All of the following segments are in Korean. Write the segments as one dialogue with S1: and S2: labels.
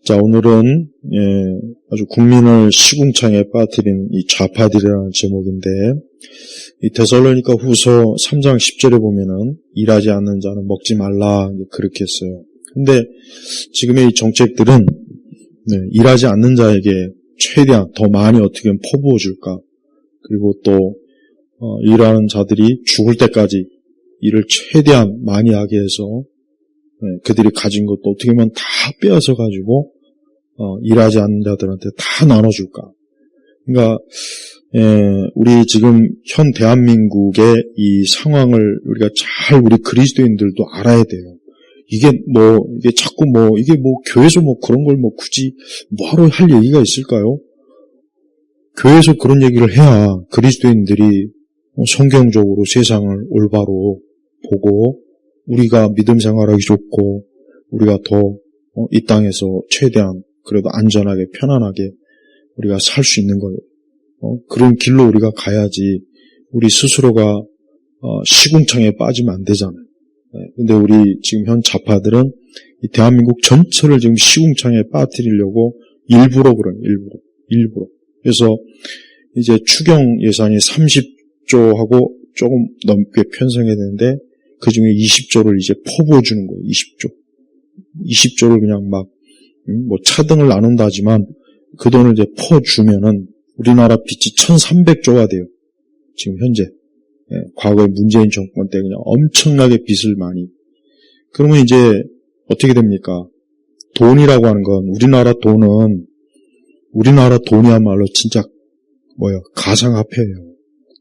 S1: 자, 오늘은 아주 국민을 시궁창에 빠뜨린 이 좌파들이라는 제목인데, 이 데살로니가 후서 3장 10절에 보면은 일하지 않는 자는 먹지 말라 그렇게 했어요. 근데 지금의 이 정책들은 일하지 않는 자에게 최대한 더 많이 어떻게 퍼부어 줄까, 그리고 또 일하는 자들이 죽을 때까지 일을 최대한 많이 하게 해서 그들이 가진 것도 어떻게 보면 다 빼앗아 가지고 일하지 않는 자들한테 다 나눠줄까. 그러니까 우리 지금 현 대한민국의 이 상황을 우리가 잘 우리 그리스도인들도 알아야 돼요. 이게 자꾸 교회에서 그런 걸 굳이 뭐하러 할 얘기가 있을까요? 교회에서 그런 얘기를 해야 그리스도인들이 성경적으로 세상을 올바로 보고 우리가 믿음 생활하기 좋고 우리가 더 이 땅에서 최대한 그래도 안전하게 편안하게 우리가 살 수 있는 거예요. 그런 길로 우리가 가야지 우리 스스로가 시궁창에 빠지면 안 되잖아요. 근데 우리 지금 현 좌파들은 이 대한민국 전체를 지금 시궁창에 빠뜨리려고 일부러 그래요. 일부러. 그래서 이제 추경 예산이 30조하고 조금 넘게 편성해야 되는데 그 중에 20조를 이제 퍼부어 주는 거예요. 20조를 그냥 차등을 나눈다 하지만 그 돈을 이제 퍼주면은 우리나라 빚이 1300조가 돼요. 지금 현재. 과거에 문재인 정권 때 그냥 엄청나게 빚을 많이. 그러면 이제 어떻게 됩니까? 돈이라고 하는 건 우리나라 돈이야말로 진짜 가상화폐예요.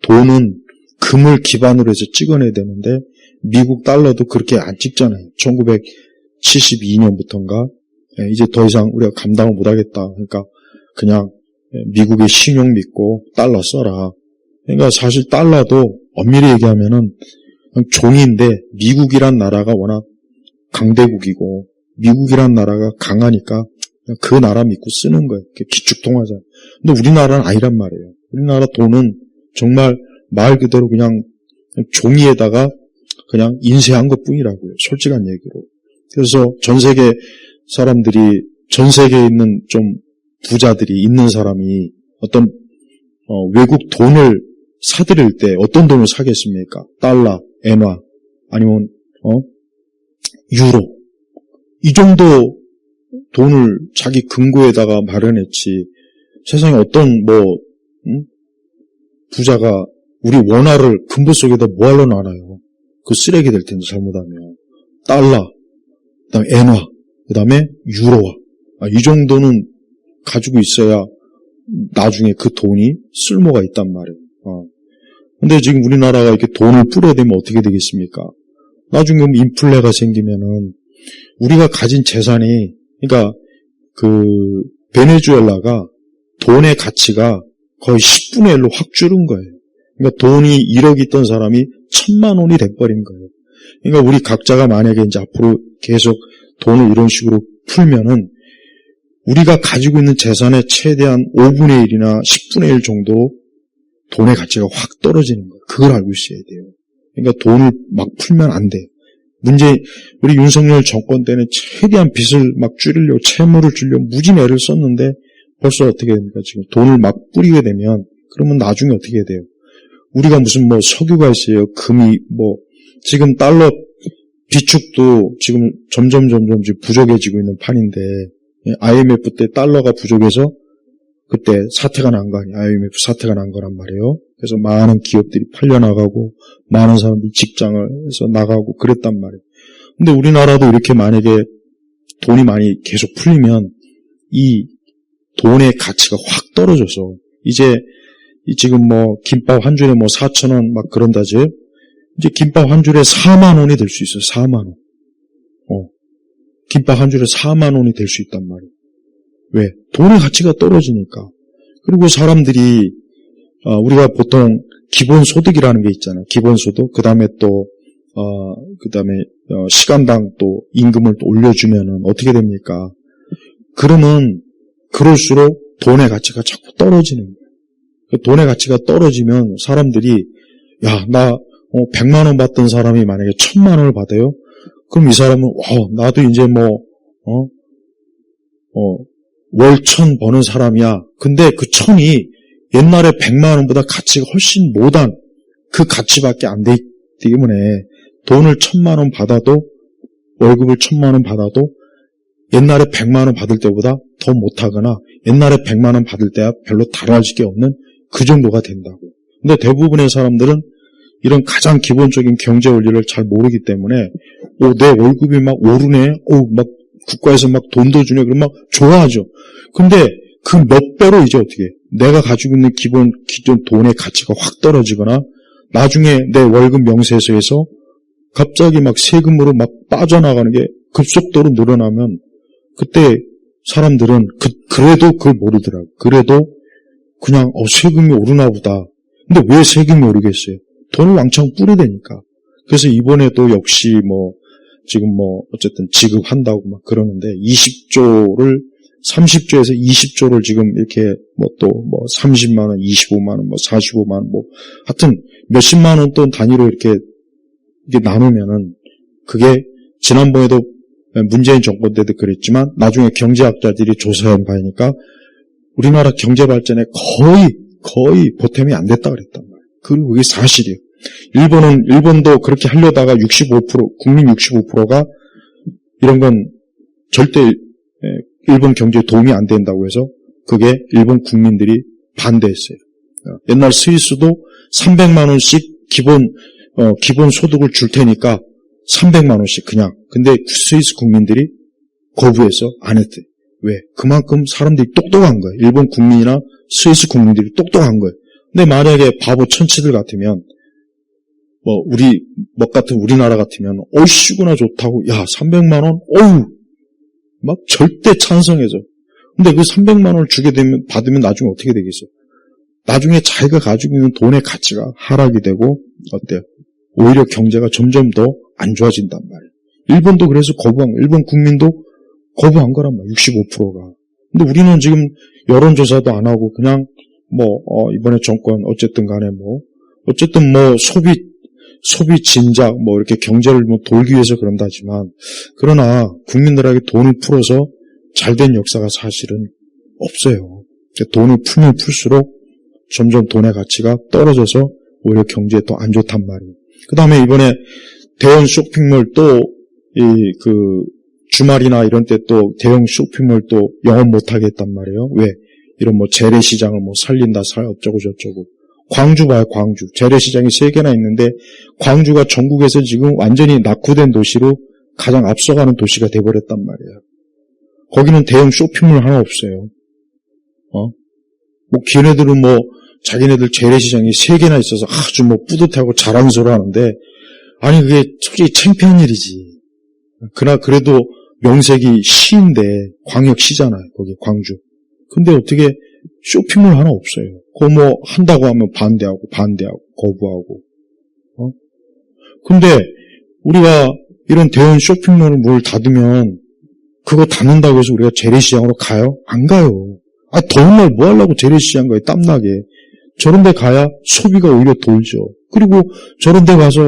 S1: 돈은 금을 기반으로 해서 찍어내야 되는데 미국 달러도 그렇게 안 찍잖아요. 1972년부터인가 이제 더 이상 우리가 감당을 못하겠다. 그러니까 그냥 미국의 신용 믿고 달러 써라. 그러니까 사실 달러도 엄밀히 얘기하면은 종인데 미국이란 나라가 워낙 강대국이고 미국이란 나라가 강하니까 그 나라 믿고 쓰는 거예요. 기축통화자. 근데 우리나라는 아니란 말이에요. 우리나라 돈은 정말 말 그대로 그냥 종이에다가 그냥 인쇄한 것 뿐이라고요. 솔직한 얘기로. 그래서 전 세계 사람들이, 전 세계에 있는 좀 부자들이 있는 사람이 어떤 외국 돈을 사들일 때 어떤 돈을 사겠습니까? 달러, 엔화, 아니면 유로. 이 정도 돈을 자기 금고에다가 마련했지. 세상에 어떤 부자가 우리 원화를 금고 속에다 뭐하러 놔놔요? 그 쓰레기 될 텐데 잘못하면. 달러, 그다음에 엔화, 그다음에 유로화. 이 정도는 가지고 있어야 나중에 그 돈이 쓸모가 있단 말이에요. 근데 지금 우리나라가 이렇게 돈을 뿌려대면 어떻게 되겠습니까? 나중에 인플레가 생기면은 우리가 가진 재산이, 그러니까 베네수엘라가 돈의 가치가 거의 10분의 1로 확 줄은 거예요. 그러니까 돈이 1억 있던 사람이 1000만 원이 돼버린 거예요. 그러니까 우리 각자가 만약에 이제 앞으로 계속 돈을 이런 식으로 풀면은 우리가 가지고 있는 재산의 최대한 5분의 1이나 10분의 1 정도로 돈의 가치가 확 떨어지는 거예요. 그걸 알고 있어야 돼요. 그러니까 돈을 막 풀면 안 돼. 우리 윤석열 정권 때는 최대한 빚을 막 줄이려고, 채무를 줄이려고 무진 애를 썼는데 벌써 어떻게 됩니까? 지금 돈을 막 뿌리게 되면, 그러면 나중에 어떻게 돼요? 우리가 무슨 석유가 있어요. 금이 지금 달러 비축도 지금 점점 지금 부족해지고 있는 판인데, IMF 때 달러가 부족해서 그때 사태가 난 거 아니에요. IMF 사태가 난 거란 말이에요. 그래서 많은 기업들이 팔려나가고 많은 사람들이 직장을 해서 나가고 그랬단 말이에요. 근데 우리나라도 이렇게 만약에 돈이 많이 계속 풀리면 이 돈의 가치가 확 떨어져서 이제 지금 김밥 한 줄에 4,000원 막 그런다지. 이제 김밥 한 줄에 4만 원이 될 수 있어요. 4만 원. 김밥 한 줄에 4만 원이 될 수 있단 말이에요. 왜? 돈의 가치가 떨어지니까. 그리고 사람들이 우리가 보통 기본소득이라는 게 있잖아요. 기본소득. 그 다음에 또 시간당 또 임금을 또 올려주면은 어떻게 됩니까? 그러면 그럴수록 돈의 가치가 자꾸 떨어지는 거예요. 그 돈의 가치가 떨어지면 사람들이 나 100만 원 받던 사람이 만약에 1000만 원을 받아요? 그럼 이 사람은 나도 이제 월 1,000 버는 사람이야. 근데 그 1,000이 옛날에 100만 원보다 가치가 훨씬 못한 그 가치밖에 안 되기 때문에 돈을 1,000만 원 받아도, 월급을 1,000만 원 받아도 옛날에 100만 원 받을 때보다 더 못하거나 옛날에 100만 원 받을 때야 별로 달라질 게 없는 그 정도가 된다고. 근데 대부분의 사람들은 이런 가장 기본적인 경제 원리를 잘 모르기 때문에 내 월급이 막 오르네, 막 국가에서 막 돈도 주네, 그러면 막 좋아하죠. 근데 그 몇 배로 이제 어떻게 내가 가지고 있는 기존 돈의 가치가 확 떨어지거나 나중에 내 월급 명세서에서 갑자기 막 세금으로 막 빠져나가는 게 급속도로 늘어나면 그때 사람들은 그래도 그걸 모르더라고요. 그래도 그냥 세금이 오르나 보다. 근데 왜 세금이 오르겠어요? 돈을 왕창 뿌리대니까. 그래서 이번에도 역시 지금 어쨌든 지급한다고 막 그러는데 20조를 30조에서 20조를 지금 이렇게 30만 원, 25만 원, 45만 원, 하여튼 몇십만 원 돈 단위로 이렇게 나누면은 그게 지난번에도 문재인 정권 때도 그랬지만 나중에 경제학자들이 조사한 바이니까 우리나라 경제 발전에 거의 보탬이 안 됐다 그랬단 말이에요. 그리고 그게 사실이에요. 일본도 그렇게 하려다가 65%, 국민 65%가 이런 건 절대 일본 경제에 도움이 안 된다고 해서 그게 일본 국민들이 반대했어요. 옛날 스위스도 300만 원씩 기본 소득을 줄 테니까 300만 원씩 그냥. 근데 스위스 국민들이 거부해서 안 했대. 왜? 그만큼 사람들이 똑똑한 거예요. 일본 국민이나 스위스 국민들이 똑똑한 거예요. 근데 만약에 바보 천치들 같으면 같은 우리나라 같으면 어이씨구나 좋다고 300만 원? 어우! 막 절대 찬성해서. 근데 그 300만 원을 받으면 나중에 어떻게 되겠어요? 나중에 자기가 가지고 있는 돈의 가치가 하락이 되고 어때요? 오히려 경제가 점점 더 안 좋아진단 말이에요. 일본도 그래서 일본 국민도 거부한 거란 말이에요. 65%가. 근데 우리는 지금 여론조사도 안 하고 그냥 이번에 정권 어쨌든 간에 어쨌든 소비 진작 이렇게 경제를 돌기 위해서 그런다지만 그러나 국민들에게 돈을 풀어서 잘된 역사가 사실은 없어요. 돈을 풀면 풀수록 점점 돈의 가치가 떨어져서 오히려 경제에 더 안 좋단 말이에요. 그 다음에 이번에 대형 쇼핑몰 또 주말이나 이런 때 또 대형 쇼핑몰 또 영업 못하게 했단 말이에요. 왜? 이런 재래시장을 살린다, 어쩌고 저쩌고. 광주 봐요, 광주. 재래시장이 3개나 있는데, 광주가 전국에서 지금 완전히 낙후된 도시로 가장 앞서가는 도시가 돼버렸단 말이에요. 거기는 대형 쇼핑몰 하나 없어요. 걔네들은 자기네들 재래시장이 3개나 있어서 아주 뿌듯하고 자랑스러워 하는데, 아니, 그게 솔직히 창피한 일이지. 그래도 명색이 시인데, 광역시잖아요, 거기 광주. 근데 어떻게 쇼핑몰 하나 없어요. 그거 한다고 하면 반대하고, 거부하고. 근데 우리가 이런 대형 쇼핑몰을 닫으면 그거 닫는다고 해서 우리가 재래시장으로 가요? 안 가요. 더운 날 뭐 하려고 재래시장 가요? 땀나게. 저런 데 가야 소비가 오히려 돌죠. 그리고 저런 데 가서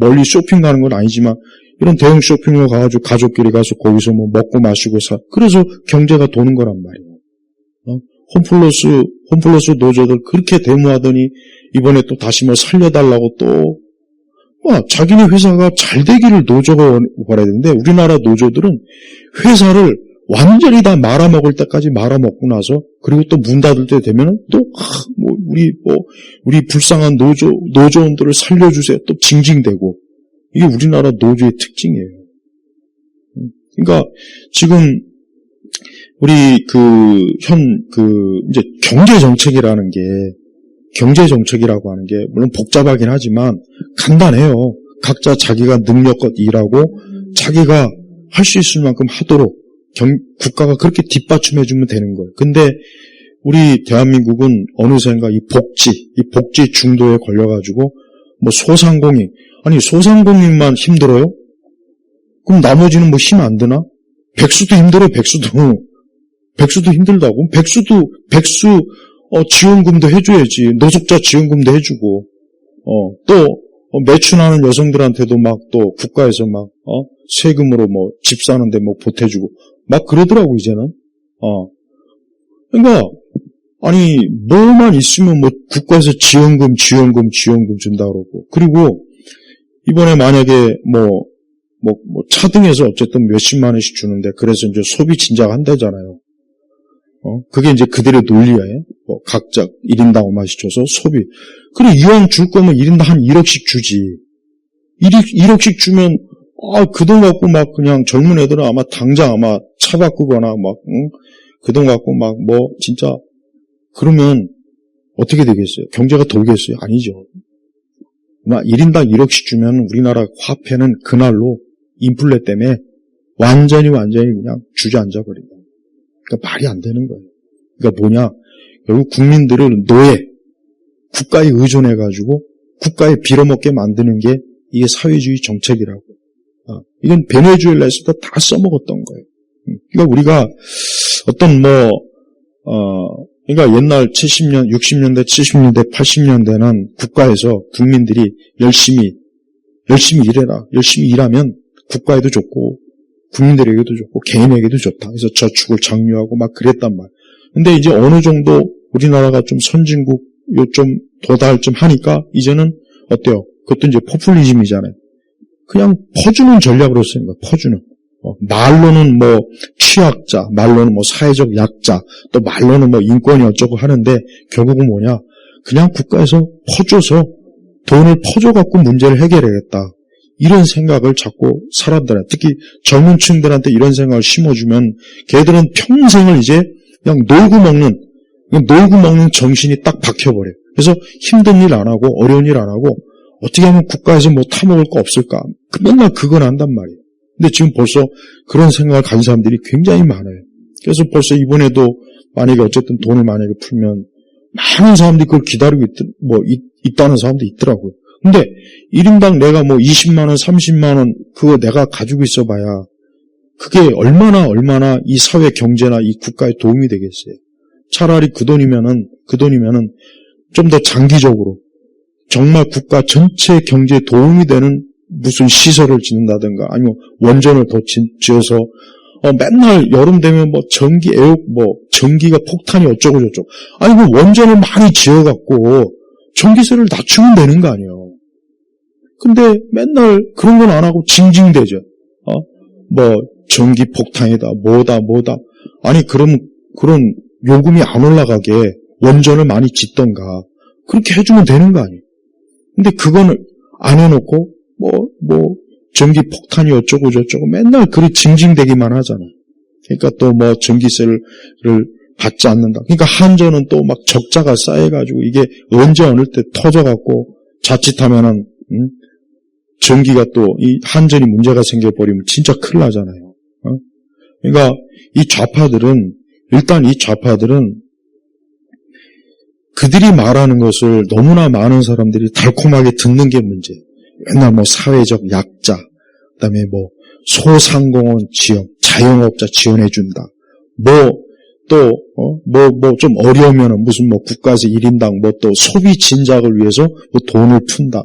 S1: 멀리 쇼핑 가는 건 아니지만 이런 대형 쇼핑몰 가가지고 가족끼리 가서 거기서 먹고 마시고 그래서 경제가 도는 거란 말이에요. 홈플러스 노조들 그렇게 데모하더니 이번에 또 다시 살려달라고 또 자기네 회사가 잘 되기를 노조가 바라야 되는데 우리나라 노조들은 회사를 완전히 다 말아먹을 때까지 말아먹고 나서 그리고 또 문 닫을 때 되면은 또 우리 불쌍한 노조원들을 살려주세요. 또 징징대고 이게 우리나라 노조의 특징이에요. 그러니까 지금 우리 이제 경제 정책이라고 하는 게 물론 복잡하긴 하지만 간단해요. 각자 자기가 능력껏 일하고 자기가 할 수 있을 만큼 하도록 국가가 그렇게 뒷받침해주면 되는 거예요. 근데 우리 대한민국은 어느샌가 이 복지 중도에 걸려가지고 소상공인만 힘들어요? 그럼 나머지는 힘 안 드나? 백수도 힘들어요. 백수도 힘들다고? 백수 지원금도 해줘야지. 노숙자 지원금도 해주고 또 매춘하는 여성들한테도 또 국가에서 세금으로 집 사는데 보태주고 막 그러더라고 이제는. 그러니까, 아니, 뭐만 있으면 뭐 국가에서 지원금 준다 그러고. 그리고, 이번에 만약에 차등해서 어쨌든 몇십만 원씩 주는데, 그래서 이제 소비 진작 한다잖아요. 그게 이제 그들의 논리에, 각자 1인당 얼마씩 줘서 소비. 그래, 이왕 줄 거면 1인당 한 1억씩 주지. 1억씩 주면, 그 돈 갖고 막 그냥 젊은 애들은 아마 당장 아마 차 바꾸거나 그 돈 갖고 진짜, 그러면 어떻게 되겠어요? 경제가 돌겠어요? 아니죠. 1인당 1억씩 주면 우리나라 화폐는 그날로 인플레 때문에 완전히 그냥 주저앉아 버린다. 그러니까 말이 안 되는 거예요. 그러니까 뭐냐? 결국 국민들을 국가에 의존해가지고 국가에 빌어먹게 만드는 게 이게 사회주의 정책이라고. 이건 베네수엘라에서도 다 써먹었던 거예요. 그러니까 우리가 어떤 그러니까 옛날 70년, 60년대, 70년대, 80년대는 국가에서 국민들이 열심히 일해라. 열심히 일하면 국가에도 좋고 국민들에게도 좋고 개인에게도 좋다. 그래서 저축을 장려하고 막 그랬단 말이에요. 근데 이제 어느 정도 우리나라가 좀 선진국 좀 도달 좀 하니까 이제는 어때요? 그것도 이제 포퓰리즘이잖아요. 그냥 퍼주는 전략으로 쓰는 거예요. 퍼주는. 말로는 취약자, 말로는 사회적 약자, 또 말로는 인권이 어쩌고 하는데 결국은 뭐냐? 그냥 국가에서 퍼줘서 돈을 퍼줘갖고 문제를 해결해야겠다. 이런 생각을 자꾸 사람들한테, 특히 젊은 층들한테 이런 생각을 심어주면 걔들은 평생을 이제 그냥 놀고 먹는 정신이 딱 박혀버려요. 그래서 힘든 일 안 하고 어려운 일 안 하고 어떻게 하면 국가에서 타먹을 거 없을까? 맨날 그건 한단 말이에요. 근데 지금 벌써 그런 생각을 가진 사람들이 굉장히 많아요. 그래서 벌써 이번에도 만약에 어쨌든 돈을 만약에 풀면 많은 사람들이 그걸 기다리고 있다는 사람도 있더라고요. 근데 1인당 내가 20만 원, 30만 원 그거 내가 가지고 있어봐야 그게 얼마나 이 사회 경제나 이 국가에 도움이 되겠어요. 차라리 그 돈이면은 좀 더 장기적으로 정말 국가 전체 경제에 도움이 되는 무슨 시설을 짓는다든가 아니면 원전을 더 지어서 맨날 여름 되면 전기가 폭탄이 어쩌고 저쩌고. 아니 원전을 많이 지어갖고 전기세를 낮추면 되는 거 아니에요. 근데 맨날 그런 건 안 하고 징징대죠. 전기 폭탄이다 뭐다. 아니 그런 요금이 안 올라가게 원전을 많이 짓던가 그렇게 해주면 되는 거 아니에요. 근데 그거는 안 해놓고 전기 폭탄이 어쩌고 저쩌고 맨날 그리 징징대기만 하잖아요. 그러니까 또 전기세를 받지 않는다. 그러니까 한전은 또 막 적자가 쌓여가지고 이게 언제 어느 때 터져갖고 자칫하면은 전기가 또 이 한전이 문제가 생겨버리면 진짜 큰일 나잖아요. 그러니까 이 좌파들은 그들이 말하는 것을 너무나 많은 사람들이 달콤하게 듣는 게 문제예요. 맨날 사회적 약자, 그다음에 소상공인 지원, 자영업자 지원해준다. 좀 어려우면은 무슨 국가에서 1인당 또 소비 진작을 위해서 돈을 푼다.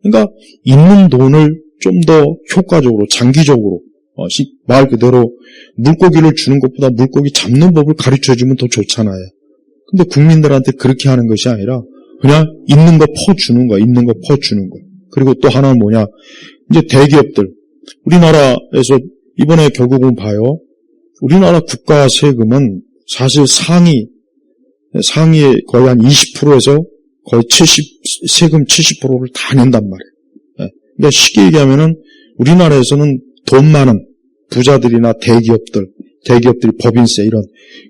S1: 그러니까 있는 돈을 좀 더 효과적으로, 장기적으로, 말 그대로 물고기를 주는 것보다 물고기 잡는 법을 가르쳐주면 더 좋잖아요. 근데 국민들한테 그렇게 하는 것이 아니라 그냥 있는 거 퍼주는 거야. 그리고 또 하나는 뭐냐. 이제 대기업들. 우리나라에서 이번에 결국은 봐요. 우리나라 국가 세금은 사실 상위의 거의 한 20%에서 거의 세금 70%를 다 낸단 말이에요. 그러니까 쉽게 얘기하면은 우리나라에서는 돈 많은 부자들이나 대기업들이 법인세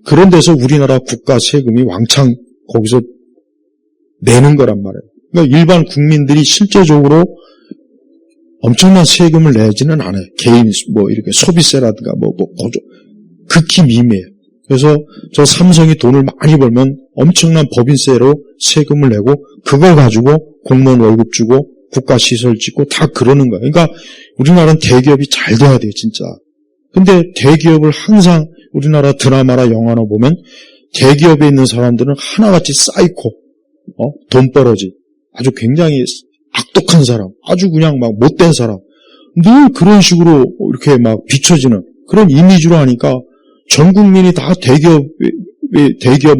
S1: 그런 데서 우리나라 국가 세금이 왕창 거기서 내는 거란 말이에요. 그러니까 일반 국민들이 실제적으로 엄청난 세금을 내지는 않아요. 개인 이렇게 소비세라든가 극히 미미해요. 그래서 저 삼성이 돈을 많이 벌면 엄청난 법인세로 세금을 내고 그걸 가지고 공무원 월급 주고 국가 시설 짓고 다 그러는 거예요. 그러니까 우리나라는 대기업이 잘 돼야 돼요, 진짜. 근데 대기업을 항상 우리나라 드라마나 영화나 보면 대기업에 있는 사람들은 하나같이 사이코, 돈벌어지, 아주 굉장히 악독한 사람, 아주 그냥 못된 사람, 늘 그런 식으로 이렇게 비춰지는 그런 이미지로 하니까 전 국민이 다 대기업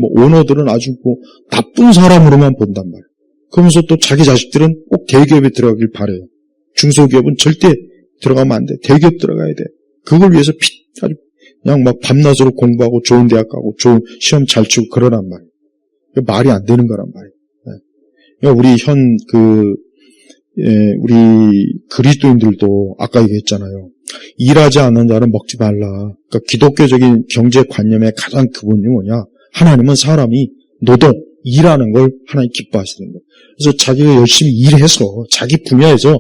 S1: 오너들은 아주 뭐 나쁜 사람으로만 본단 말이에요. 그러면서 또 자기 자식들은 꼭 대기업에 들어가길 바래요. 중소기업은 절대 들어가면 안 돼. 대기업 들어가야 돼. 그걸 위해서 아주 그냥 막 밤낮으로 공부하고 좋은 대학 가고 좋은 시험 잘 치고 그러란 말이에요. 말이 안 되는 거란 말이에요. 우리 우리 그리스도인들도 아까 얘기했잖아요. 일하지 않는 자는 먹지 말라. 그러니까 기독교적인 경제관념의 가장 기본이 뭐냐? 하나님은 사람이 노동, 일하는 걸 하나님 기뻐하시는 거예요. 그래서 자기가 열심히 일해서 자기 분야에서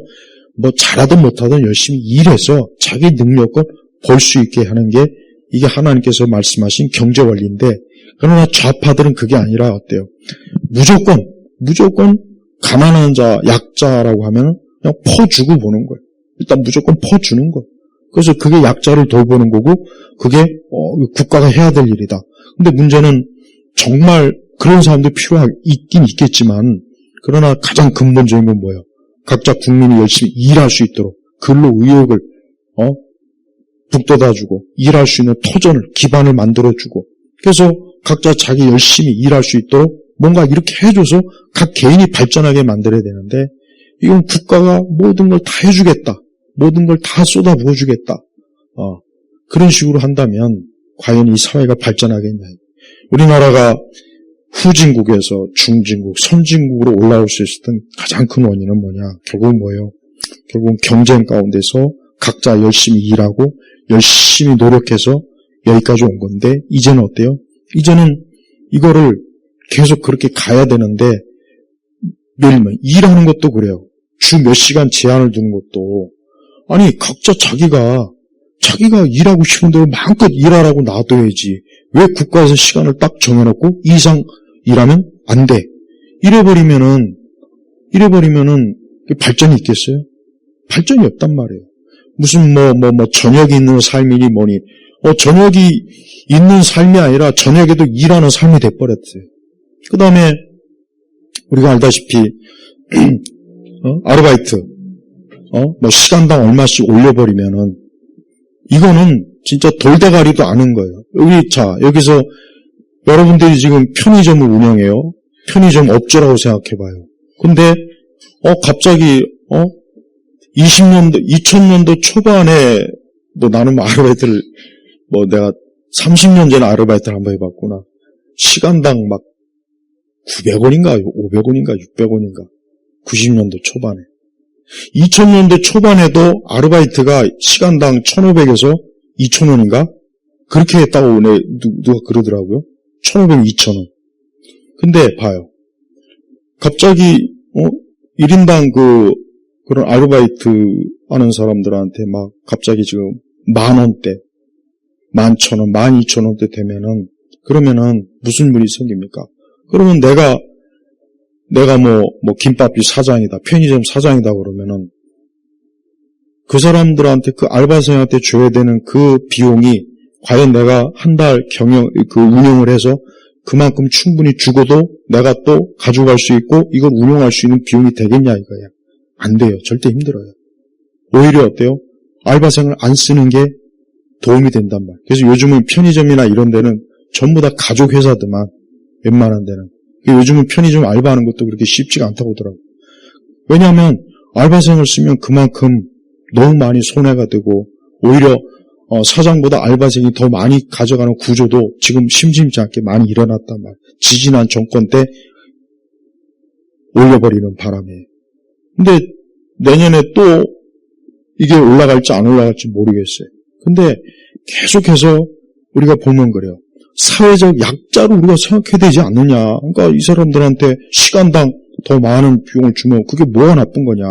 S1: 뭐 잘하든 못하든 열심히 일해서 자기 능력을 볼 수 있게 하는 게 이게 하나님께서 말씀하신 경제 원리인데, 그러나 좌파들은 그게 아니라 어때요? 무조건 가난한 자, 약자라고 하면 그냥 퍼주고 보는 거예요. 일단 무조건 퍼주는 거예요. 그래서 그게 약자를 돌보는 거고, 그게 국가가 해야 될 일이다. 근데 문제는 정말 그런 사람도 있긴 있겠지만, 그러나 가장 근본적인 건 뭐예요? 각자 국민이 열심히 일할 수 있도록 근로 의욕을 북돋아주고 일할 수 있는 터전을, 기반을 만들어주고, 그래서 각자 자기 열심히 일할 수 있도록 뭔가 이렇게 해줘서 각 개인이 발전하게 만들어야 되는데, 이건 국가가 모든 걸 다 해주겠다, 모든 걸 다 쏟아부어주겠다, 그런 식으로 한다면 과연 이 사회가 발전하겠냐. 우리나라가 후진국에서 중진국, 선진국으로 올라올 수 있었던 가장 큰 원인은 뭐냐? 결국은 뭐예요? 결국은 경쟁 가운데서 각자 열심히 일하고 열심히 노력해서 여기까지 온 건데, 이제는 어때요? 이제는 이거를 계속 그렇게 가야 되는데, 매일매일 일하는 것도 그래요. 주 몇 시간 제한을 두는 것도, 아니 각자 자기가 일하고 싶은 대로 마음껏 일하라고 놔둬야지. 왜 국가에서 시간을 딱 정해놓고 이 이상 일하면 안 돼. 이래버리면은 발전이 있겠어요? 발전이 없단 말이에요. 무슨 저녁이 있는 삶이니 뭐니. 저녁이 있는 삶이 아니라 저녁에도 일하는 삶이 돼버렸어요. 그 다음에 우리가 알다시피 아르바이트 시간당 얼마씩 올려버리면은 이거는 진짜 돌대가리도 아는 거예요. 여기서 여러분들이 지금 편의점을 운영해요. 편의점 업주라고 생각해봐요. 근데 갑자기 2000년도 초반에 나는 아르바이트를 내가 30년 전에 아르바이트를 한번 해봤구나. 시간당 막 900원인가 500원인가 600원인가 90년도 초반에. 2000년대 초반에도 아르바이트가 시간당 1,500에서 2,000원인가? 그렇게 했다고 누가 그러더라고요. 1,500, 2,000원. 근데 봐요. 갑자기 1인당 그런 아르바이트 하는 사람들한테 막 갑자기 지금 10,000원대, 11,000원, 12,000원대 되면은, 그러면은 무슨 일이 생깁니까? 그러면 내가 김밥집 사장이다, 편의점 사장이다 그러면은 그 사람들한테, 그 알바생한테 줘야 되는 그 비용이 과연 내가 한 달 운영을 해서 그만큼 충분히 주고도 내가 또 가져갈 수 있고 이걸 운영할 수 있는 비용이 되겠냐 이거야. 안 돼요. 절대 힘들어요. 오히려 어때요? 알바생을 안 쓰는 게 도움이 된단 말이에요. 그래서 요즘은 편의점이나 이런 데는 전부 다 가족 회사들만, 웬만한 데는. 요즘은 편의점 알바하는 것도 그렇게 쉽지가 않다고 하더라고요. 왜냐하면 알바생을 쓰면 그만큼 너무 많이 손해가 되고, 오히려 사장보다 알바생이 더 많이 가져가는 구조도 지금 심심치 않게 많이 일어났단 말이에요. 지지난 정권 때 올려버리는 바람에. 근데 내년에 또 이게 올라갈지 안 올라갈지 모르겠어요. 근데 계속해서 우리가 보면 그래요. 사회적 약자로 우리가 생각해야 되지 않느냐. 그러니까 이 사람들한테 시간당 더 많은 비용을 주면 그게 뭐가 나쁜 거냐.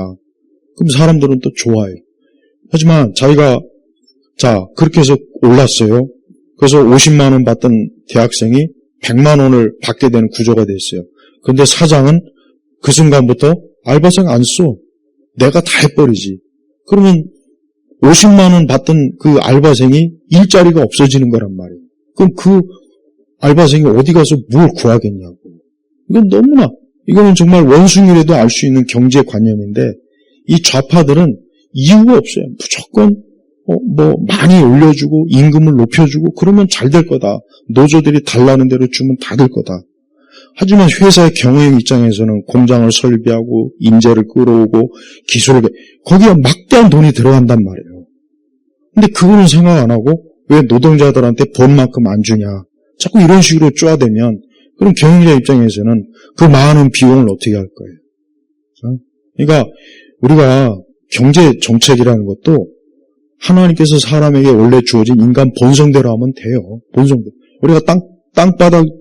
S1: 그럼 사람들은 또 좋아해요. 하지만 그렇게 해서 올랐어요. 그래서 50만 원 받던 대학생이 100만 원을 받게 되는 구조가 됐어요. 근데 사장은 그 순간부터 알바생 안 써. 내가 다 해버리지. 그러면 50만 원 받던 그 알바생이 일자리가 없어지는 거란 말이에요. 그럼 그 알바생이 어디 가서 뭘 구하겠냐고. 이거는 정말 원숭이라도 알 수 있는 경제관념인데, 이 좌파들은 이유가 없어요. 무조건 많이 올려주고 임금을 높여주고 그러면 잘 될 거다. 노조들이 달라는 대로 주면 다 될 거다. 하지만 회사의 경영 입장에서는 공장을 설비하고 인재를 끌어오고 기술을 거기에 막대한 돈이 들어간단 말이에요. 근데 그거는 생각 안 하고 왜 노동자들한테 본만큼 안 주냐. 자꾸 이런 식으로 쪼아대면 그럼 경영자 입장에서는 그 많은 비용을 어떻게 할 거예요. 그러니까 우리가 경제 정책이라는 것도 하나님께서 사람에게 원래 주어진 인간 본성대로 하면 돼요. 본성대로. 우리가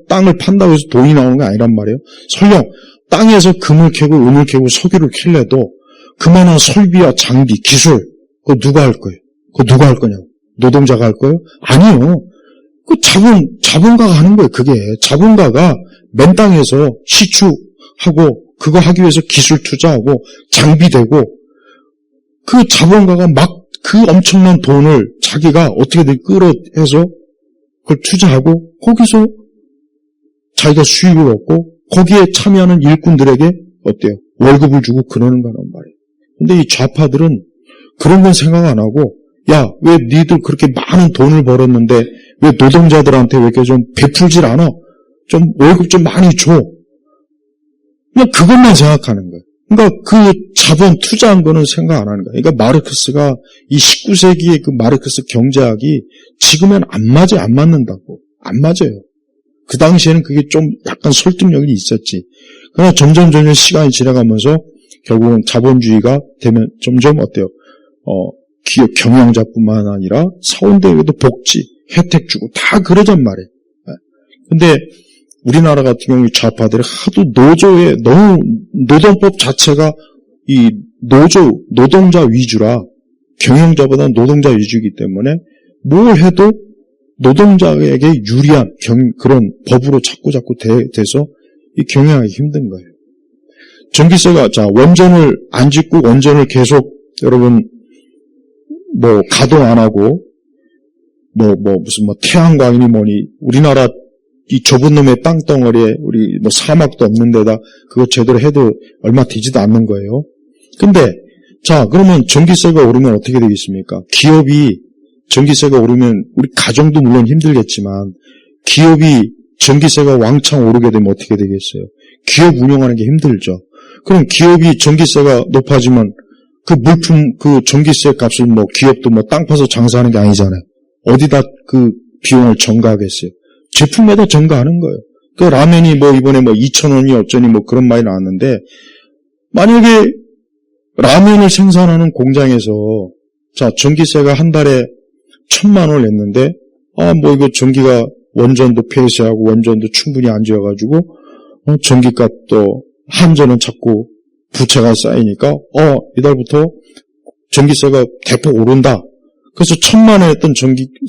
S1: 땅을 판다고 해서 돈이 나오는 게 아니란 말이에요. 설령 땅에서 금을 캐고 은을 캐고 석유를 캘래도 그만한 설비와 장비, 기술, 그거 누가 할 거예요? 그거 누가 할 거냐고. 노동자가 할 거예요? 아니요. 그 자본가가 하는 거예요, 그게. 자본가가 맨 땅에서 시추하고 그거 하기 위해서 기술 투자하고 장비되고 그 자본가가 막 그 엄청난 돈을 자기가 어떻게든 끌어해서 그걸 투자하고 거기서 자기가 수익을 얻고 거기에 참여하는 일꾼들에게 어때요? 월급을 주고 그러는 거란 말이에요. 근데 이 좌파들은 그런 건 생각 안 하고 야, 왜 니들 그렇게 많은 돈을 벌었는데 왜 노동자들한테 왜 이렇게 좀 베풀질 않아? 좀 월급 좀 많이 줘. 그냥 그것만 생각하는 거예요. 그러니까 그 자본 투자한 거는 생각 안 하는 거예요. 그러니까 마르크스가 이 19세기의 그 마르크스 경제학이 지금은 안 맞는다고. 안 맞아요. 그 당시에는 그게 좀 약간 설득력이 있었지. 그러나 점점 시간이 지나가면서 결국은 자본주의가 되면 점점 어때요? 기업 경영자뿐만 아니라 사원들에게도 복지, 혜택 주고 다 그러단 말이에요. 근데 우리나라 같은 경우 좌파들이 하도 노조에 너무 노동법 자체가 이 노동자 위주라 경영자보다 노동자 위주이기 때문에 뭘 해도 노동자에게 유리한 그런 법으로 자꾸 돼서 이 경영하기 힘든 거예요. 전기세가 원전을 안 짓고 원전을 계속 여러분 가동 안 하고 무슨 태양광이니 뭐니 우리나라 이 좁은 놈의 땅덩어리에 우리 사막도 없는 데다 그거 제대로 해도 얼마 되지도 않는 거예요. 근데 그러면 전기세가 오르면 어떻게 되겠습니까? 기업이 전기세가 오르면 우리 가정도 물론 힘들겠지만 기업이 전기세가 왕창 오르게 되면 어떻게 되겠어요? 기업 운영하는 게 힘들죠. 그럼 기업이 전기세가 높아지면 그 물품 그 전기세 값을 기업도 땅 파서 장사하는 게 아니잖아요. 어디다 그 비용을 전가하겠어요? 제품에다 전가하는 거예요. 그 라면이 이번에 2,000원이 어쩌니 그런 말이 나왔는데 만약에 라면을 생산하는 공장에서 전기세가 한 달에 1,000만 원을 냈는데 이거 전기가 원전도 폐쇄하고 원전도 충분히 안 지어가지고 전기값도 한전은 자꾸 부채가 쌓이니까 이달부터 전기세가 대폭 오른다. 그래서 1,000만 원 했던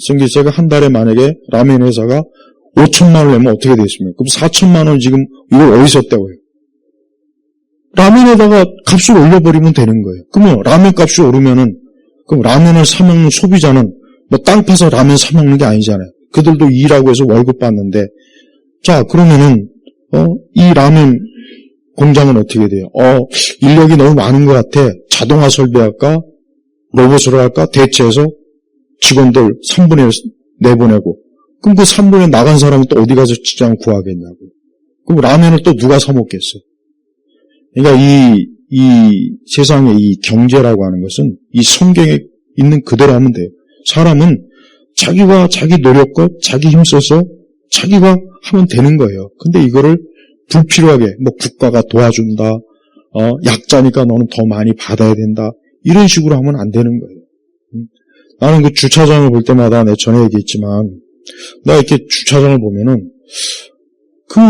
S1: 전기세가 한 달에 만약에 라면 회사가 5,000만 원 내면 어떻게 되겠습니까? 그럼 4,000만 원 지금 이걸 어디서 떼고요? 라면에다가 값을 올려버리면 되는 거예요. 그러면 라면 값이 오르면은 그럼 라면을 사 먹는 소비자는 땅 파서 라면 사 먹는 게 아니잖아요. 그들도 일하고 해서 월급 받는데 그러면은 이 라면 공장은 어떻게 돼요? 인력이 너무 많은 것 같아. 자동화 설비할까? 로봇으로 할까? 대체해서 직원들 3분의 1 내보내고 그럼 그 3분의 1 나간 사람은 또 어디 가서 직장을 구하겠냐고. 그럼 라면을 또 누가 사 먹겠어요? 그러니까 이 세상의 이 경제라고 하는 것은 이 성경에 있는 그대로 하면 돼요. 사람은 자기가 자기 노력과 자기 힘써서 자기가 하면 되는 거예요. 근데 이거를 불필요하게 국가가 도와준다. 약자니까 너는 더 많이 받아야 된다. 이런 식으로 하면 안 되는 거예요. 나는 그 주차장을 볼 때마다 내가 전에 얘기했지만 나 이렇게 주차장을 보면은 그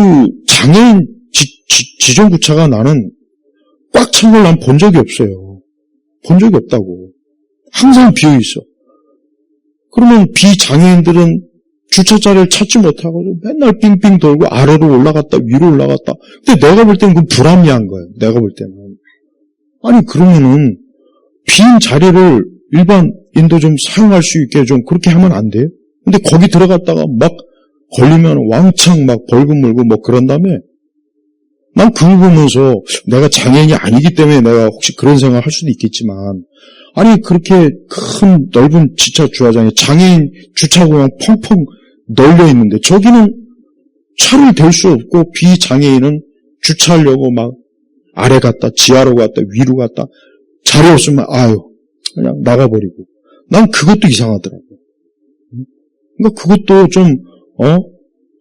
S1: 장애인 지정구차가 나는 꽉 찬 걸 난 본 적이 없어요. 본 적이 없다고. 항상 비어 있어. 그러면 비장애인들은 주차 자리를 찾지 못하고 맨날 빙빙 돌고 아래로 올라갔다 위로 올라갔다. 근데 내가 볼 때는 그 불합리한 거예요. 내가 볼 때는. 아니 그러면은 빈 자리를 일반인도 좀 사용할 수 있게 좀 그렇게 하면 안 돼요? 근데 거기 들어갔다가 막 걸리면 왕창 막 벌금 물고 그런 다음에 난 그걸 보면서 내가 장애인이 아니기 때문에 내가 혹시 그런 생각을 할 수도 있겠지만 아니, 그렇게 큰 넓은 지하 주차장에 장애인 주차구역 펑펑 널려 있는데, 저기는 차를 댈 수 없고, 비장애인은 주차하려고 막 아래 갔다, 지하로 갔다, 위로 갔다, 자리 없으면, 그냥 나가버리고. 난 그것도 이상하더라고. 그러니까 그것도 좀,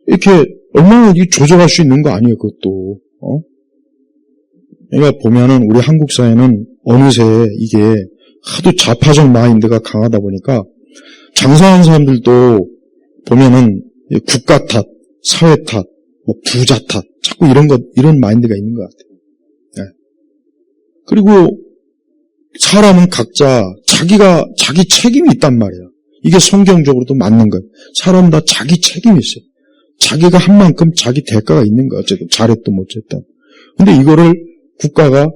S1: 이렇게, 얼마나 조절할 수 있는 거 아니에요, 그것도. 그러니까 보면은, 우리 한국 사회는 어느새 이게 하도 좌파적 마인드가 강하다 보니까, 장사하는 사람들도 보면은, 국가 탓, 사회 탓, 뭐 부자 탓, 자꾸 이런 마인드가 있는 것 같아요. 네. 그리고, 사람은 각자 자기 책임이 있단 말이야. 이게 성경적으로도 맞는 거예요. 사람 다 자기 책임이 있어요. 자기가 한 만큼 자기 대가가 있는 거야. 어쨌든 잘했든 못했든. 근데 이거를 국가가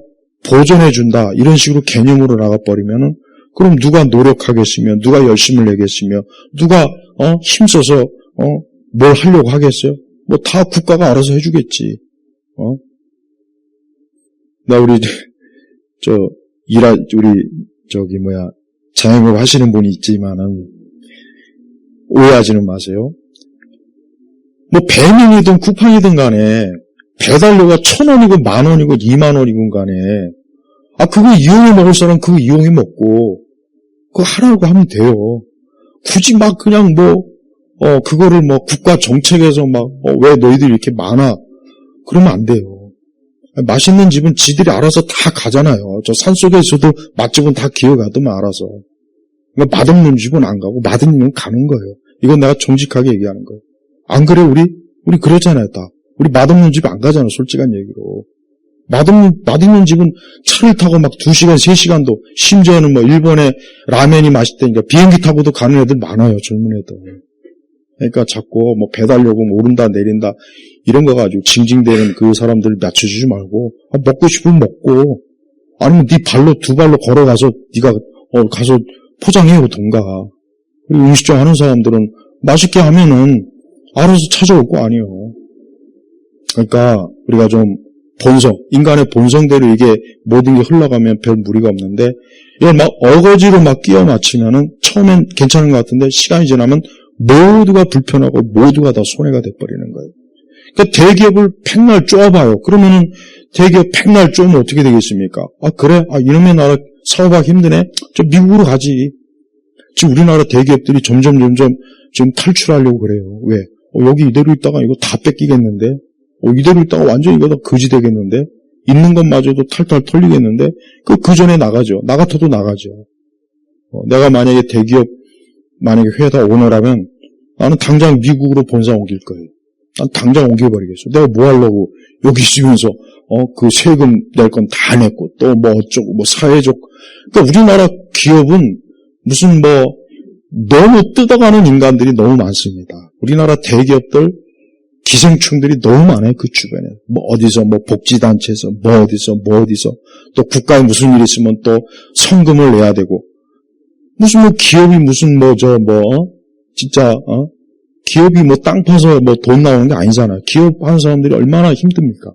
S1: 보존해준다 이런 식으로 개념으로 나가버리면은 그럼 누가 노력하겠으며 누가 열심을 내겠으며 누가 힘써서 뭘 하려고 하겠어요? 뭐 다 국가가 알아서 해주겠지. 나 우리 자영업 하시는 분이 있지만은, 오해하지는 마세요. 뭐, 배민이든 쿠팡이든 간에, 배달료가 1,000원이고, 10,000원이고, 20,000원이건 간에, 그거 이용해 먹을 사람 그거 이용해 먹고, 그거 하라고 하면 돼요. 굳이 막 그냥 그거를 국가 정책에서 왜 너희들 이렇게 많아? 그러면 안 돼요. 맛있는 집은 지들이 알아서 다 가잖아요. 저 산속에서도 맛집은 다 기어가더만 알아서. 그러니까 맛없는 집은 안 가고 맛있는 집은 가는 거예요. 이건 내가 정직하게 얘기하는 거예요. 안 그래? 우리 그렇잖아요, 다. 우리 맛없는 집 안 가잖아, 솔직한 얘기로. 맛있는 집은 차를 타고 2시간, 3시간도, 심지어는 일본에 라면이 맛있다니까 비행기 타고도 가는 애들 많아요, 젊은 애들. 그러니까 자꾸 배달요금 오른다, 내린다, 이런 거 가지고 징징대는 그 사람들 맞춰주지 말고, 먹고 싶으면 먹고, 아니면 네 발로, 2발로 걸어가서, 네가, 가서 포장해 오던가. 그리고 음식점 하는 사람들은 맛있게 하면은, 알아서 찾아올 거 아니에요. 그러니까, 우리가 좀, 인간의 본성대로 이게 모든 게 흘러가면 별 무리가 없는데, 이걸 어거지로 끼워 맞추면은, 처음엔 괜찮은 것 같은데, 시간이 지나면, 모두가 불편하고 모두가 다 손해가 돼버리는 거예요. 그러니까 대기업을 백날 쪼아봐요. 그러면은 대기업 백날 쪼면 어떻게 되겠습니까? 그래? 이놈의 나라 사업하기 힘드네? 저 미국으로 가지. 지금 우리나라 대기업들이 점점 지금 탈출하려고 그래요. 왜? 여기 이대로 있다가 이거 다 뺏기겠는데? 이대로 있다가 완전히 이거 다 거지 되겠는데? 있는 것마저도 탈탈 털리겠는데? 그 전에 나가죠. 나 같아도 나가죠. 내가 만약에 회사 오너라면 나는 당장 미국으로 본사 옮길 거예요. 난 당장 옮겨버리겠어. 내가 뭐 하려고 여기 있으면서 그 세금 낼 건 다 냈고 또 어쩌고 사회적. 그러니까 우리나라 기업은 무슨 너무 뜯어가는 인간들이 너무 많습니다. 우리나라 대기업들 기생충들이 너무 많아요. 그 주변에 어디서 복지단체에서 어디서 또 국가에 무슨 일이 있으면 또 성금을 내야 되고. 무슨 기업이 무슨 진짜 기업이 땅 파서 돈 나오는 게 아니잖아요. 기업 하는 사람들이 얼마나 힘듭니까?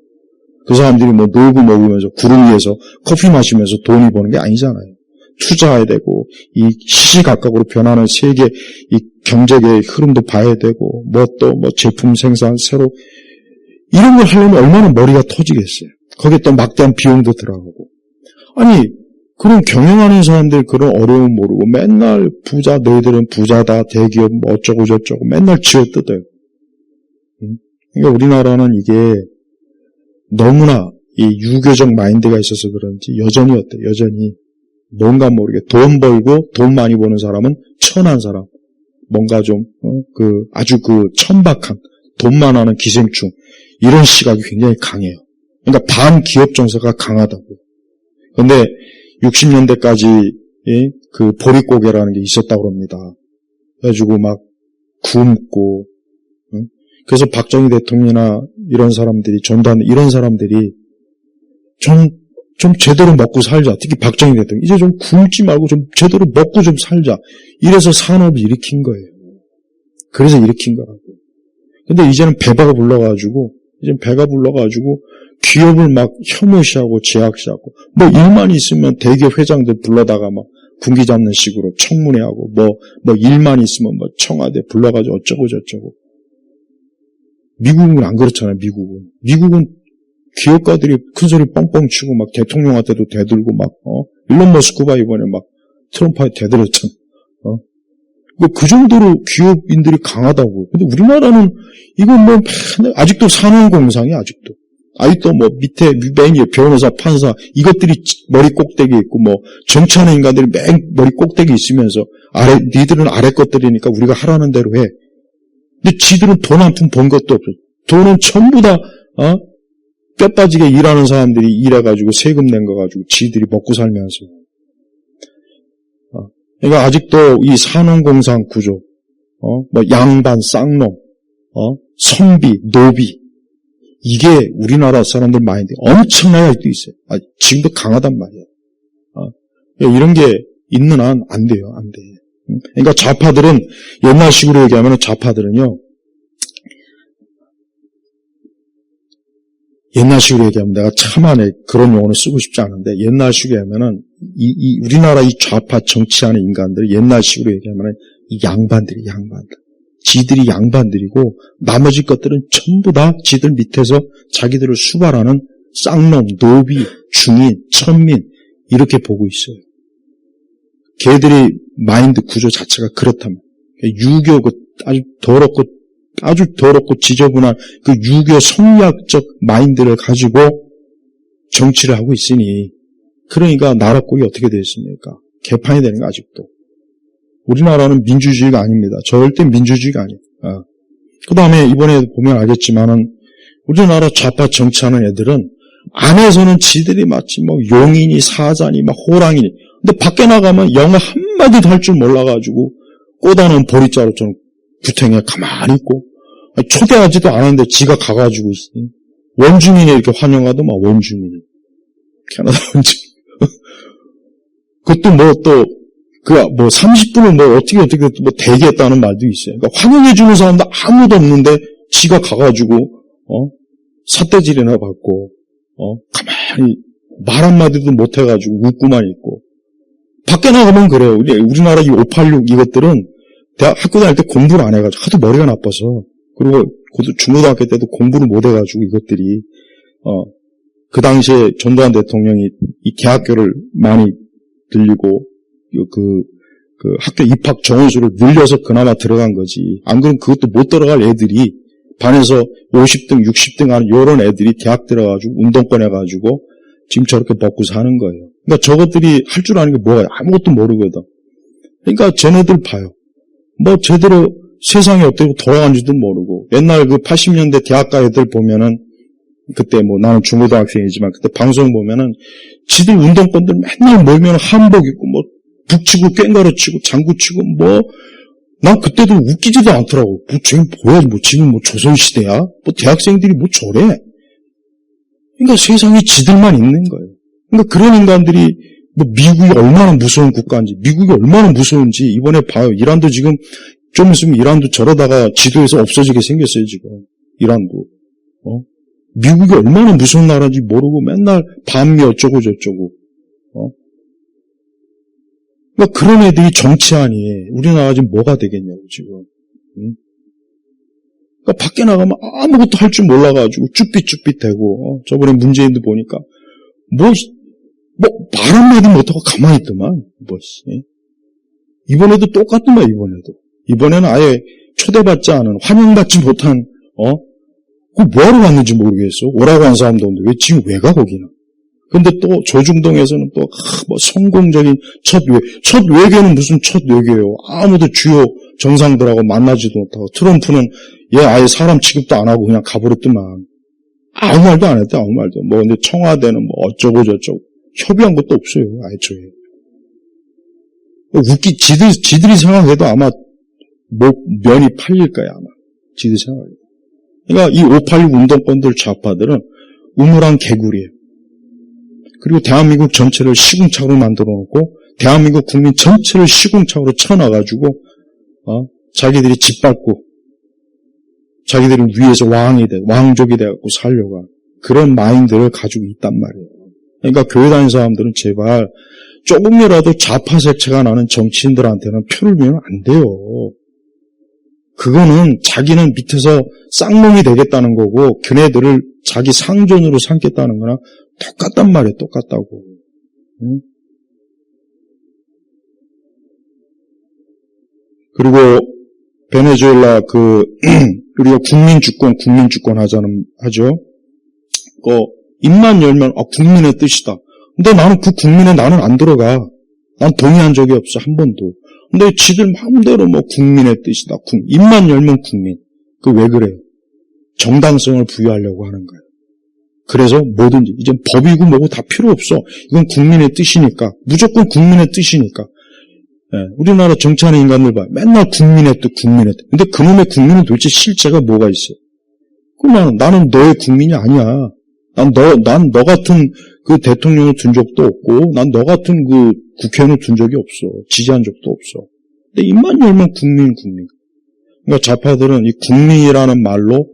S1: 그 사람들이 놀고 먹으면서 구름 위에서 커피 마시면서 돈이 버는 게 아니잖아요. 투자해야 되고 이 시시각각으로 변하는 세계 이 경제계의 흐름도 봐야 되고 제품 생산 새로 이런 걸 하려면 얼마나 머리가 터지겠어요. 거기에 또 막대한 비용도 들어가고. 아니 그런 경영하는 사람들 그런 어려움 모르고 맨날 부자, 너희들은 부자다, 대기업 어쩌고 저쩌고 맨날 쥐어뜯어요. 그러니까 우리나라는 이게 너무나 이 유교적 마인드가 있어서 그런지 여전히 뭔가 모르게 돈 벌고 돈 많이 버는 사람은 천한 사람, 뭔가 좀 아주 천박한 돈만 하는 기생충 이런 시각이 굉장히 강해요. 그러니까 반기업 정서가 강하다고. 근데 60년대까지 그 보릿고개라는 게 있었다고 합니다. 그래가지고 굶고 그래서 박정희 대통령이나 이런 사람들이 전두환 이런 사람들이 좀 제대로 먹고 살자. 특히 박정희 대통령 이제 좀 굶지 말고 좀 제대로 먹고 좀 살자. 이래서 산업을 일으킨 거예요. 그래서 일으킨 거라고. 근데 이제는 배가 불러가지고 기업을 혐오시하고 제약시하고 일만 있으면 대기업 회장들 불러다가 군기 잡는 식으로 청문회하고 뭐 일만 있으면 뭐 청와대 불러가지고 어쩌고 저쩌고. 미국은 안 그렇잖아요. 미국은 기업가들이 큰 소리 뻥뻥 치고 막 대통령한테도 대들고 막 일론 머스크가 이번에 막 트럼프한테 대들었잖아. 그 정도로 기업인들이 강하다고. 근데 우리나라는 이건 뭐 아직도 산업공상이야. 아직도 뭐 밑에 맨 변호사, 판사 이것들이 머리 꼭대기에 있고 뭐 정치하는 인간들이 맨 머리 꼭대기에 있으면서 니들은 아래 것들이니까 우리가 하라는 대로 해. 근데 지들은 돈 한 푼 번 것도 없어. 돈은 전부 다 뼈 빠지게 일하는 사람들이 일해가지고 세금 낸 거 가지고 지들이 먹고 살면서. 그러니까 아직도 이 산업공상 구조, 뭐 양반, 쌍놈, 선비, 노비 이게 우리나라 사람들 마인드 엄청나게 아직도 있어요. 지금도 강하단 말이에요. 이런 게 있는 한 안 돼요, 안 돼. 그러니까 좌파들은 옛날식으로 얘기하면 좌파들은요. 옛날식으로 얘기하면 내가 참 안에 그런 용어는 쓰고 싶지 않은데 옛날식으로 얘기하면은 우리나라 이 좌파 정치하는 인간들 옛날식으로 얘기하면은 이 양반들. 지들이 양반들이고 나머지 것들은 전부 다 지들 밑에서 자기들을 수발하는 쌍놈, 노비, 중인, 천민 이렇게 보고 있어요. 걔들이 마인드 구조 자체가 그렇다면 유교 아주 더럽고 지저분한 그 유교 성리학적 마인드를 가지고 정치를 하고 있으니 그러니까 나라 꼴이 어떻게 되었습니까? 개판이 되는 거 아직도. 우리나라는 민주주의가 아닙니다. 절대 민주주의가 아니에요. 그 다음에 이번에 보면 알겠지만은 우리나라 좌파 정치하는 애들은 안에서는 지들이 마치 뭐 용인이 사자니 막 호랑이니 근데 밖에 나가면 영어 한마디도 할 줄 몰라가지고 꼬다는 보리자루처럼 구탱에 가만히 있고 초대하지도 않았는데 지가 가가지고 있어요. 원주민이 이렇게 환영하더만 원주민이 캐나다 원주민 그것도 뭐 30분을 뭐 어떻게 뭐 대기했다는 말도 있어요. 그러니까 환영해주는 사람도 아무도 없는데 지가 가가지고 삿대질이나 받고 가만히 말 한마디도 못해가지고 웃고만 있고 밖에 나가면 그래요. 우리나라 이 586 이것들은 학교 다닐 때 공부를 안 해가지고 하도 머리가 나빠서 그리고 중고등학교 때도 공부를 못 해가지고 이것들이 그 당시에 전두환 대통령이 이 대학교를 많이 들리고 그 학교 입학 정원수를 늘려서 그나마 들어간 거지. 안 그러면 그것도 못 들어갈 애들이 반에서 50등, 60등 하는 이런 애들이 대학 들어가지고 운동권 해가지고 지금 저렇게 먹고 사는 거예요. 그러니까 저것들이 할 줄 아는 게 뭐야? 아무것도 모르거든. 그러니까 쟤네들 봐요. 뭐 제대로 세상이 어떻게 돌아가는지도 모르고 옛날 그 80년대 대학가 애들 보면은 그때 뭐 나는 중고등학생이지만 그때 방송 보면은 지들 운동권들 맨날 모이면 한복 입고 뭐 북치고 꽹가루 치고 장구 치고 뭐 난 그때도 웃기지도 않더라고. 뭐 쟤는 뭐야? 뭐 지금 뭐 조선시대야? 뭐 대학생들이 뭐 저래? 그러니까 세상에 지들만 있는 거예요. 그러니까 그런 인간들이 뭐 미국이 얼마나 무서운 국가인지, 미국이 얼마나 무서운지 이번에 봐요. 이란도 지금 좀 있으면 이란도 저러다가 지도에서 없어지게 생겼어요, 지금. 이란도. 미국이 얼마나 무서운 나라인지 모르고 맨날 반미 어쩌고 저쩌고. 그러니까 그런 애들이 정치하니 우리나라 지금 뭐가 되겠냐고, 지금. 그러니까 밖에 나가면 아무것도 할 줄 몰라가지고 쭈삣쭈삣대고 저번에 문재인도 보니까 말 한마디 못하고 가만히 있더만. 이번에도 똑같더만, 이번에는 아예 초대받지 않은, 환영받지 못한, 그 뭐하러 갔는지 모르겠어. 오라고 한 사람도 없는데, 지금 왜 가, 거기는? 근데 또, 조중동에서는 또, 성공적인 첫 외교는 무슨 첫 외교예요. 아무도 주요 정상들하고 만나지도 못하고, 트럼프는 얘 아예 사람 취급도 안 하고 그냥 가버렸더만. 아무 말도 안 했대, 아무 말도. 근데 청와대는 뭐 어쩌고 저쩌고. 협의한 것도 없어요, 아예 저에. 지들이 생각해도 아마, 면이 팔릴 거야, 아마. 지들 생각해도. 그러니까 이 586 운동권들 좌파들은 우물한 개구리예요. 그리고 대한민국 전체를 시궁창으로 만들어 놓고, 대한민국 국민 전체를 시궁창으로 쳐놔가지고, 자기들이 짓밟고, 자기들이 위에서 왕족이 돼갖고 살려고 하는 그런 마인드를 가지고 있단 말이에요. 그러니까 교회 다니는 사람들은 제발 조금이라도 좌파 색채가 나는 정치인들한테는 표를 주면 안 돼요. 그거는 자기는 밑에서 쌍놈이 되겠다는 거고 걔네들을 자기 상존으로 삼겠다는 거나 똑같단 말이에요. 똑같다고. 응? 그리고 베네수엘라 우리가 국민주권 하죠. 입만 열면 국민의 뜻이다. 근데 나는 그 국민에 나는 안 들어가. 난 동의한 적이 없어 한 번도. 근데 지들 마음대로 국민의 뜻이다. 입만 열면 국민. 왜 그래요? 정당성을 부여하려고 하는 거예요. 그래서 뭐든지 이제 법이고 뭐고 다 필요 없어. 이건 국민의 뜻이니까. 무조건 국민의 뜻이니까. 예, 우리나라 정치하는 인간들 봐. 맨날 국민의 뜻. 근데 그놈의 국민은 도대체 실체가 뭐가 있어요? 그럼 나는 너의 국민이 아니야. 난 너 같은 그 대통령을 둔 적도 없고, 난 너 같은 그 국회의원을 둔 적이 없어. 지지한 적도 없어. 근데 입만 열면 국민. 그러니까 좌파들은 이 국민이라는 말로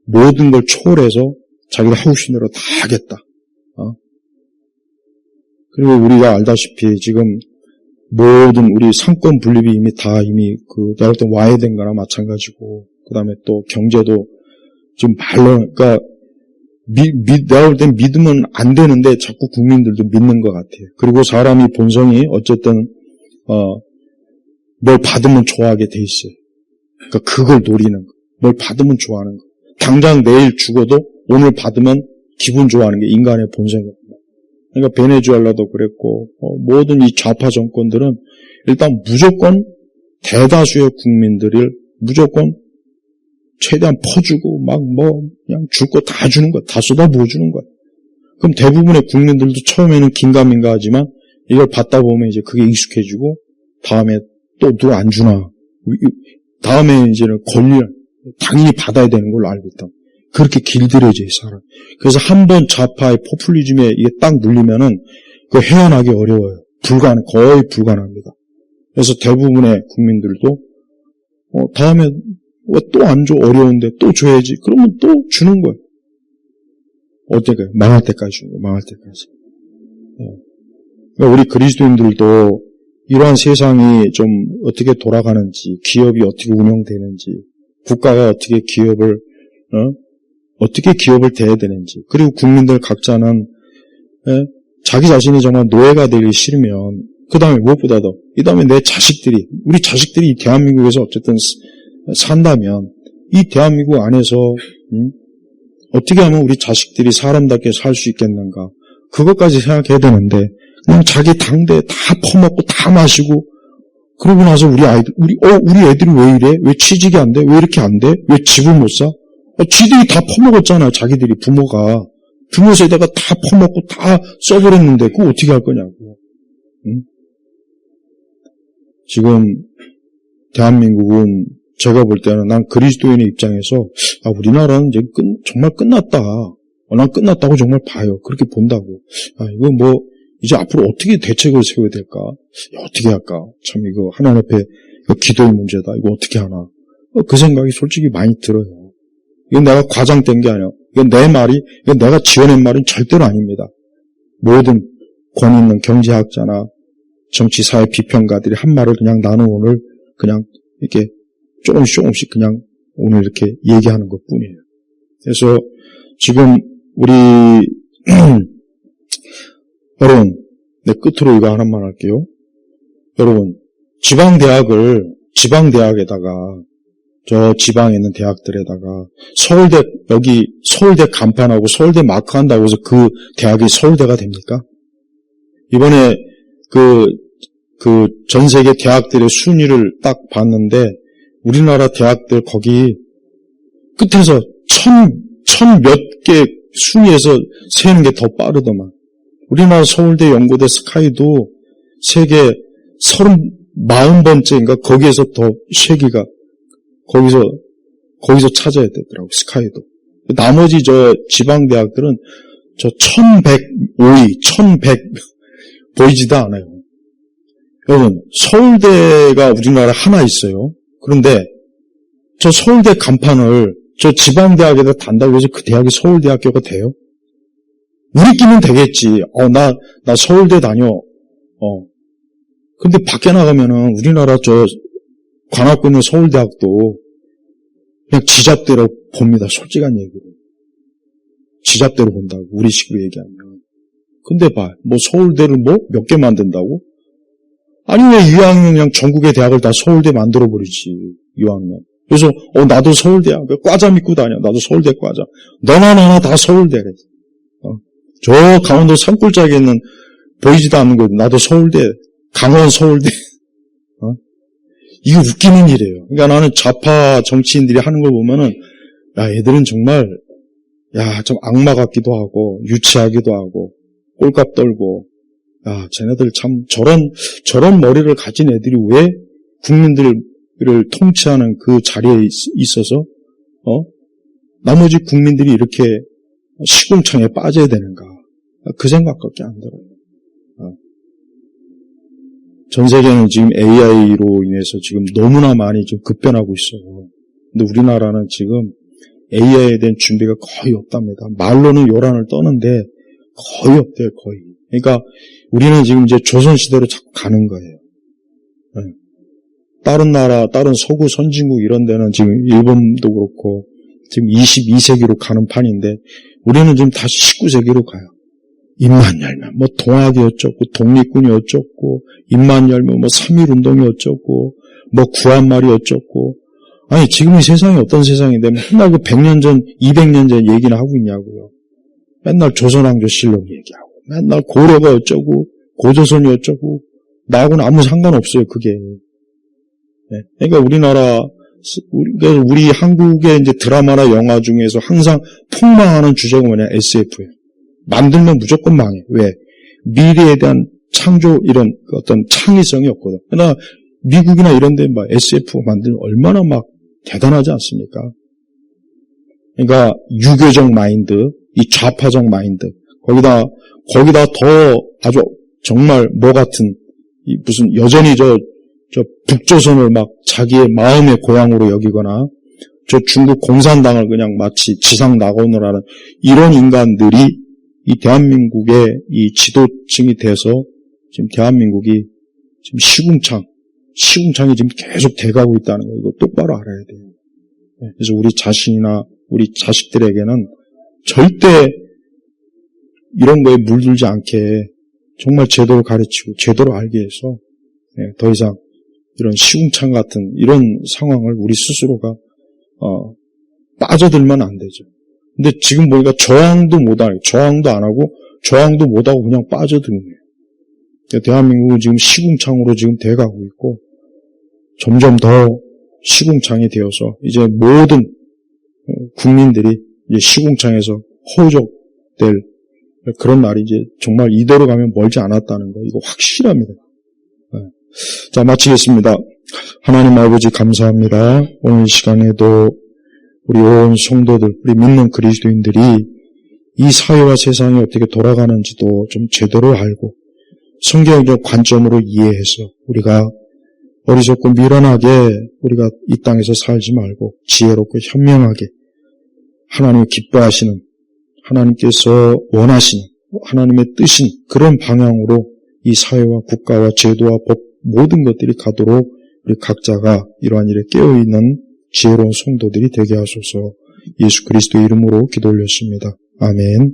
S1: 모든 걸 초월해서 자기가 하고 싶은 대로 다 하겠다. 그리고 우리가 알다시피 지금 모든 우리 상권 분립이 이미 내가 볼 때 와야 된 거나 마찬가지고, 그 다음에 또 경제도 지금 그러니까 내가 볼 땐 믿으면 안 되는데 자꾸 국민들도 믿는 것 같아요. 그리고 사람이 본성이 어쨌든, 뭘 받으면 좋아하게 돼 있어요. 그러니까 그걸 노리는 거. 뭘 받으면 좋아하는 거. 당장 내일 죽어도 오늘 받으면 기분 좋아하는 게 인간의 본성이에요. 그러니까 베네수엘라도 그랬고, 모든 이 좌파 정권들은 일단 무조건 대다수의 국민들을 무조건 최대한 퍼주고 그냥 줄 거 다 주는 거야. 다 쏟아부어 주는 거야. 그럼 대부분의 국민들도 처음에는 긴가민가 하지만 이걸 받다 보면 이제 그게 익숙해지고 다음에 또 누가 안 주나. 다음에 이제는 권리를 당연히 받아야 되는 걸로 알고 있다. 그렇게 길들여져 있어요. 그래서 한번 좌파의 포퓰리즘에 이게 딱 물리면은 그 헤어나기 어려워요. 거의 불가능합니다. 그래서 대부분의 국민들도 다음에 왜 또 안 줘? 어려운데 또 줘야지. 그러면 또 주는 거예요. 어때요? 망할 때까지 주는 거예요. 망할 때까지. 그러니까 우리 그리스도인들도 이러한 세상이 좀 어떻게 돌아가는지, 기업이 어떻게 운영되는지, 국가가 어떻게 기업을 대해야 되는지, 그리고 국민들 각자는 자기 자신이 정말 노예가 되기 싫으면 그 다음에 무엇보다도 이 다음에 우리 자식들이 이 대한민국에서 어쨌든 산다면 이 대한민국 안에서 어떻게 하면 우리 자식들이 사람답게 살 수 있겠는가, 그것까지 생각해야 되는데 그냥 자기 당대 다 퍼먹고 다 마시고 그러고 나서 우리 애들이 왜 이래? 왜 취직이 안 돼? 왜 이렇게 안 돼? 왜 집을 못 사? 지들이 다 퍼먹었잖아요. 자기들이 부모가 부모 세대가 다 퍼먹고 다 써버렸는데 그거 어떻게 할 거냐고. 응? 지금 대한민국은 제가 볼 때는 난 그리스도인의 입장에서 우리나라는 이제 정말 끝났다. 난 끝났다고 정말 봐요. 그렇게 본다고. 이거 이제 앞으로 어떻게 대책을 세워야 될까? 어떻게 할까? 참 이거 하나님 앞에 기도의 문제다. 이거 어떻게 하나? 그 생각이 솔직히 많이 들어요. 이건 내가 과장된 게 아니야. 이건 이건 내가 지어낸 말은 절대로 아닙니다. 모든 권위 있는 경제학자나 정치사회 비평가들이 한 말을 그냥 나는 오늘 그냥 이렇게 조금씩 그냥 오늘 이렇게 얘기하는 것 뿐이에요. 그래서 지금 우리 여러분, 내 끝으로 이거 하나만 할게요. 여러분, 지방대학에다가 저 지방에 있는 대학들에다가 서울대 간판하고 서울대 마크 한다고 해서 그 대학이 서울대가 됩니까? 이번에 전 세계 대학들의 순위를 딱 봤는데 우리나라 대학들 거기 끝에서 천 몇 개 순위에서 세는 게 더 빠르더만. 우리나라 서울대, 연고대, 스카이도 세계 40번째인가 거기에서 더 세기가 거기서 찾아야 되더라고. 스카이도. 나머지 저 지방 대학들은 저 1105위, 1100 보이지도 않아요. 여러분, 서울대가 우리나라에 하나 있어요. 그런데 저 서울대 간판을 저 지방대학에다 단다고 해서 그 대학이 서울대학교가 돼요? 우리끼리는 되겠지. 나 서울대 다녀. 근데 밖에 나가면은 우리나라 관악구 있는 서울대학도 그냥 지잡대로 봅니다. 솔직한 얘기로. 지잡대로 본다고. 우리 식으로 얘기하면. 근데 서울대를 몇 개 만든다고? 아니, 왜 이왕이면 그냥 전국의 대학을 다 서울대 만들어버리지, 이왕이면. 그래서, 나도 서울대야. 과자 믿고 다녀. 나도 서울대 과자. 너나 나나 다 서울대. 저 강원도 산골짜기에 있는 보이지도 않는 곳, 나도 서울대. 강원 서울대. 이게 웃기는 일이에요. 그러니까 나는 좌파 정치인들이 하는 걸 보면은, 애들은 정말, 좀 악마 같기도 하고, 유치하기도 하고, 꼴값 떨고, 쟤네들 참 저런 머리를 가진 애들이 왜 국민들을 통치하는 그 자리에 있어서 나머지 국민들이 이렇게 시궁창에 빠져야 되는가? 그 생각밖에 안 들어요. 전 세계는 지금 AI로 인해서 지금 너무나 많이 지금 급변하고 있어요. 근데 우리나라는 지금 AI에 대한 준비가 거의 없답니다. 말로는 요란을 떠는데 거의 없대요, 거의. 그러니까 우리는 지금 이제 조선시대로 자꾸 가는 거예요. 다른 나라, 다른 서구 선진국 이런 데는 지금 일본도 그렇고 지금 22세기로 가는 판인데 우리는 지금 다시 19세기로 가요. 입만 열면 동학이 어쩌고 독립군이 어쩌고 입만 열면 3.1운동이 어쩌고 구한말이 어쩌고 아니 지금 이 세상이 어떤 세상인데 맨날 100년 전 200년 전 얘기나 하고 있냐고요. 맨날 조선왕조실록 얘기하고 맨날 고려가 어쩌고 고조선이 어쩌고 나하고는 아무 상관없어요. 그게. 그러니까 우리 한국의 이제 드라마나 영화 중에서 항상 폭망하는 주제가 뭐냐? SF예요. 만들면 무조건 망해. 왜? 미래에 대한 창조 이런 어떤 창의성이 없거든. 그러나 미국이나 이런 데 SF 만들면 얼마나 대단하지 않습니까? 그러니까 유교적 마인드, 이 좌파적 마인드, 거기다 더 아주 정말 같은 무슨 여전히 저 북조선을 자기의 마음의 고향으로 여기거나 저 중국 공산당을 그냥 마치 지상 낙원을 하는 이런 인간들이 이 대한민국의 이 지도층이 돼서 지금 대한민국이 지금 시궁창이 지금 계속 돼가고 있다는 거 이거 똑바로 알아야 돼요. 그래서 우리 자신이나 우리 자식들에게는 절대 이런 거에 물들지 않게 정말 제대로 가르치고 제대로 알게 해서 더 이상 이런 시궁창 같은 이런 상황을 우리 스스로가 빠져들면 안 되죠. 근데 지금 보니까 저항도 안 하고 그냥 빠져드는 거예요. 대한민국은 지금 시궁창으로 지금 돼가고 있고 점점 더 시궁창이 되어서 이제 모든 국민들이 이제 시궁창에서 허우적될 그런 날이 이제 정말 이대로 가면 멀지 않았다는 거 이거 확실합니다. 자, 마치겠습니다. 하나님 아버지 감사합니다. 오늘 시간에도 우리 온 성도들, 우리 믿는 그리스도인들이 이 사회와 세상이 어떻게 돌아가는지도 좀 제대로 알고 성경적 관점으로 이해해서 우리가 어리석고 미련하게 우리가 이 땅에서 살지 말고 지혜롭고 현명하게 하나님 기뻐하시는 하나님께서 원하시는 하나님의 뜻인 그런 방향으로 이 사회와 국가와 제도와 법 모든 것들이 가도록 우리 각자가 이러한 일에 깨어있는 지혜로운 성도들이 되게 하소서. 예수 그리스도의 이름으로 기도 올렸습니다. 아멘.